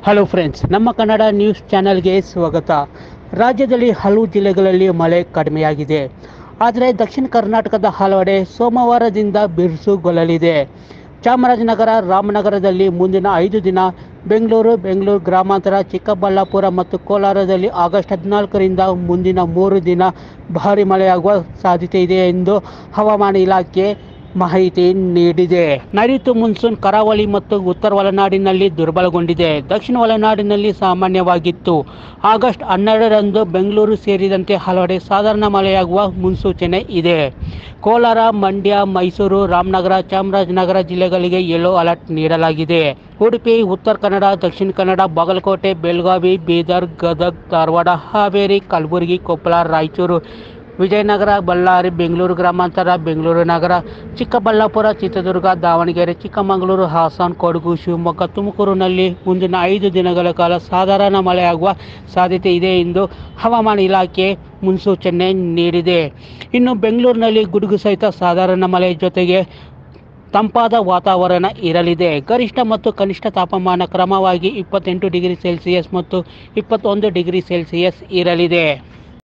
Hello friends, ನಮ್ಮ Kannada news ಚಾನೆಲ್ಗೆ ಸ್ವಾಗತ. ರಾಜ್ಯದಲ್ಲಿ ಹಲವು ಜಿಲ್ಲೆಗಳಲ್ಲಿ ಮಳೆ ಕಡಿಮೆಯಾಗಿದೆ. ಆದರೆ ದಕ್ಷಿಣ ಕರ್ನಾಟಕದ ಹಲವೆಡೆ ಸೋಮವಾರದಿಂದ ಬಿರುಸುಗೊಳ್ಳಲಿದೆ. ಚಾಮರಾಜನಗರ, ರಾಮನಗರದಲ್ಲಿ ಮುಂದಿನ 5 ದಿನ, ಬೆಂಗಳೂರು ಗ್ರಾಮಾಂತರ, ಚಿಕ್ಕಬಳ್ಳಾಪುರ ಮತ್ತು ಕೋಲಾರದಲ್ಲಿ ಆಗಸ್ಟ್ 14ರಿಂದ ಮುಂದಿನ 3 ದಿನ ಭಾರೀ ಮಳೆಯಾಗುವ ಸಾಧ್ಯತೆ ಇದೆ ಎಂದು ಹವಾಮಾನ ಇಲಾಖೆ ಮಾಹಿತಿ ನೀಡಿದೆ. ನೈಋತ್ಯ ಮುನ್ಸೂನ್ ಕರಾವಳಿ ಮತ್ತು ಉತ್ತರ ಒಳನಾಡಿನಲ್ಲಿ ದುರ್ಬಲಗೊಂಡಿದೆ. ದಕ್ಷಿಣ ಒಳನಾಡಿನಲ್ಲಿ ಸಾಮಾನ್ಯವಾಗಿತ್ತು. ಆಗಸ್ಟ್ 12ರಂದು ಬೆಂಗಳೂರು ಸೇರಿದಂತೆ ಹಲವೆಡೆ ಸಾಧಾರಣ ಮಳೆಯಾಗುವ ಮುನ್ಸೂಚನೆ ಇದೆ. ಕೋಲಾರ, ಮಂಡ್ಯ, ಮೈಸೂರು, ರಾಮನಗರ, ಚಾಮರಾಜನಗರ ಜಿಲ್ಲೆಗಳಿಗೆ ಯೆಲ್ಲೋ ಅಲರ್ಟ್ ನೀಡಲಾಗಿದೆ. ಉಡುಪಿ, ಉತ್ತರ ಕನ್ನಡ, ದಕ್ಷಿಣ ಕನ್ನಡ, ಬಾಗಲಕೋಟೆ, ಬೆಳಗಾವಿ, ಬೀದರ್, ಗದಗ, ಧಾರವಾಡ, ಹಾವೇರಿ, ಕಲಬುರಗಿ, ಕೊಪ್ಪಳ, ರಾಯಚೂರು, ವಿಜಯನಗರ, ಬಳ್ಳಾರಿ, ಬೆಂಗಳೂರು ಗ್ರಾಮಾಂತರ, ಬೆಂಗಳೂರು ನಗರ, ಚಿಕ್ಕಬಳ್ಳಾಪುರ, ಚಿತ್ರದುರ್ಗ, ದಾವಣಗೆರೆ, ಚಿಕ್ಕಮಗಳೂರು, ಹಾಸನ, ಕೊಡಗು, ಶಿವಮೊಗ್ಗ, ತುಮಕೂರಿನಲ್ಲಿ ಮುಂದಿನ 5 ದಿನಗಳ ಕಾಲ ಸಾಧಾರಣ ಮಳೆಯಾಗುವ ಸಾಧ್ಯತೆ ಇದೆ ಎಂದು ಹವಾಮಾನ ಇಲಾಖೆ ಮುನ್ಸೂಚನೆ ನೀಡಿದೆ. ಇನ್ನು ಬೆಂಗಳೂರಿನಲ್ಲಿ ಗುಡುಗು ಸಹಿತ ಸಾಧಾರಣ ಮಳೆ ಜೊತೆಗೆ ತಂಪಾದ ವಾತಾವರಣ ಇರಲಿದೆ. ಗರಿಷ್ಠ ಮತ್ತು ಕನಿಷ್ಠ ತಾಪಮಾನ ಕ್ರಮವಾಗಿ 28 ಡಿಗ್ರಿ ಸೆಲ್ಸಿಯಸ್ ಮತ್ತು 21 ಡಿಗ್ರಿ ಸೆಲ್ಸಿಯಸ್ ಇರಲಿದೆ.